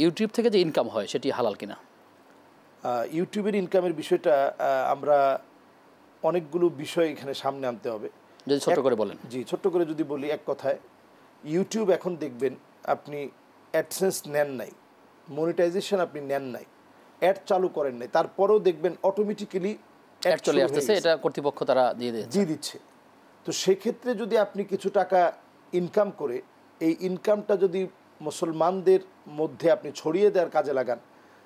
YouTube থেকে যে income হয় সেটি হালাল কিনা? ইউটিউবের ইনকামের বিষয়টা আমরা অনেকগুলো বিষয় এখানে সামনে আনতে হবে। যদি ছোট করে বলেন। জি, ছোট্ট করে যদি বলি এক কথায়, ইউটিউব এখন দেখবেন আপনি অ্যাডসেন্স নেন নাই, মনিটাইজেশন আপনি নেন নাই, অ্যাড চালু করেন নাই, তারপরেও দেখবেন অটোমেটিক্যালি অ্যাড চলে আসতেছে, এটা কর্তৃপক্ষ তারা দিয়ে দিচ্ছে। তো সেক্ষেত্রে যদি আপনি কিছু টাকা ইনকাম করে এই ইনকামটা যদি মুসলমানদের মধ্যে আপনি ছড়িয়ে দেওয়ার কাজে লাগান,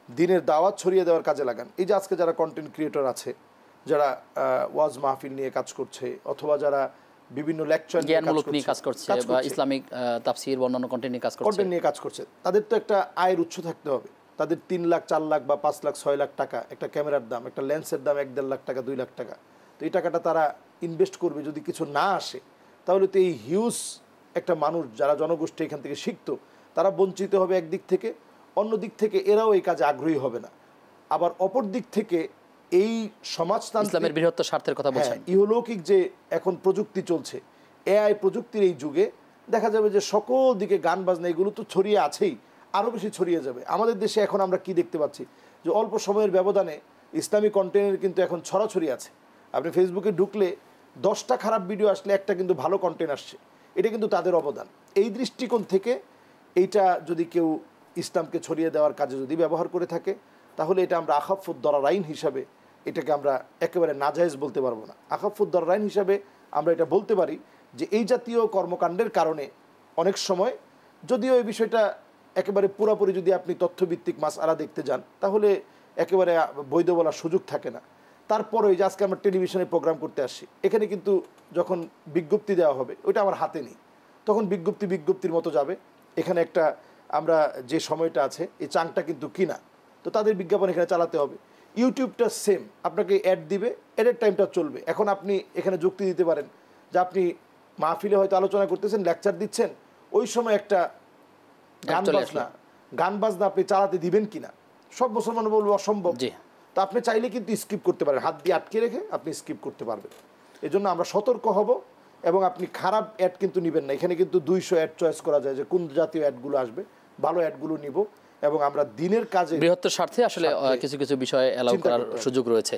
দিনের দাওয়াত ছড়িয়ে দেওয়ার কাজে লাগান, এই যে আজকে যারা কন্টেন্ট ক্রিয়েটর আছে, যারা ওয়াজ মাহফিল নিয়ে কাজ করছে অথবা যারা বিভিন্ন লেকচার নিয়ে কাজ করছে বা ইসলামিক তাফসীর বর্ণনা কন্টেন্ট নিয়ে কাজ করছে, তাদের তো একটা আয়ের উৎস থাকতে হবে। তাদের 3 লাখ 4 লাখ বা 5 লাখ 6 লাখ টাকা একটা ক্যামেরার দাম, একটা লেন্সের দাম 1-1.5 লাখ টাকা, 2 লাখ টাকা। তো এই টাকাটা তারা ইনভেস্ট করবে, যদি কিছু না আসে তাহলে তো এই হিউজ একটা মানুষ যারা জনগোষ্ঠী এখান থেকে শিখতো তারা বঞ্চিত হবে একদিক থেকে, অন্য দিক থেকে এরাও এই কাজে আগ্রহী হবে না। আবার অপর দিক থেকে এই সমাজতান্ত্রিক ইসলামের বৃহত্তর স্বার্থের কথা বলছেন, ইহলৌকিক যে এখন প্রযুক্তি চলছে, এআই প্রযুক্তির এই যুগে দেখা যাবে যে সকল দিকে গান বাজনা এগুলো তো ছড়িয়ে আছেই, আরও বেশি ছড়িয়ে যাবে। আমাদের দেশে এখন আমরা কি দেখতে পাচ্ছি যে অল্প সময়ের ব্যবধানে ইসলামিক কন্টেন্টের কিন্তু এখন ছড়াছড়ি আছে। আপনি ফেসবুকে ঢুকলে 10টা খারাপ ভিডিও আসলে একটা কিন্তু ভালো কন্টেন্ট আসছে, এটা কিন্তু তাদের অবদান। এই দৃষ্টিকোণ থেকে এইটা যদি কেউ ইসলামকে ছড়িয়ে দেওয়ার কাজে যদি ব্যবহার করে থাকে তাহলে এটা আমরা আখাফুদ দরারাইন হিসাবে এটাকে আমরা একেবারে নাজায়েজ বলতে পারবো না। আখাফুদ দরারাইন হিসাবে আমরা এটা বলতে পারি যে এই জাতীয় কর্মকাণ্ডের কারণে অনেক সময়, যদিও এই বিষয়টা একেবারে পুরোপুরি যদি আপনি তথ্যভিত্তিক মাসআলা দেখতে যান তাহলে একেবারে বৈধ বলার সুযোগ থাকে না, তারপরে যে আজকে আমরা টেলিভিশনে প্রোগ্রাম করতে আসছি, এখানে কিন্তু যখন বিজ্ঞপ্তি দেওয়া হবে ওইটা আমার হাতে নেই, তখন বিজ্ঞপ্তির মতো যাবে। এখানে একটা আমরা যে সময়টা আছে এই চাংটা কিন্তু কিনা, তো তাদের বিজ্ঞাপন এখানে চালাতে হবে। ইউটিউবটা সেম, আপনাকে অ্যাড দিবে, অ্যাডের টাইমটা চলবে। এখন আপনি এখানে যুক্তি দিতে পারেন যে আপনি মাহফিলে হয়তো আলোচনা করতেছেন, লেকচার দিচ্ছেন, ওই সময় একটা গান বাজনা আপনি চালাতে দিবেন কিনা, সব মুসলমান বলবো অসম্ভব। তো আপনি চাইলে কিন্তু স্কিপ করতে পারেন, হাত দিয়ে আটকে রেখে আপনি স্কিপ করতে পারবেন। এই জন্য আমরা সতর্ক হব, এবং আপনি খারাপ অ্যাড কিন্তু নেবেন না। এখানে কিন্তু 200 অ্যাড চয়েস করা যায় যে কোন জাতীয় অ্যাডগুলো আসবে, ভালো অ্যাডগুলো নিব, এবং আমরা দিনের কাজে বৃহত্তর স্বার্থে আসলে কিছু কিছু বিষয় অ্যালাউ করার সুযোগ রয়েছে।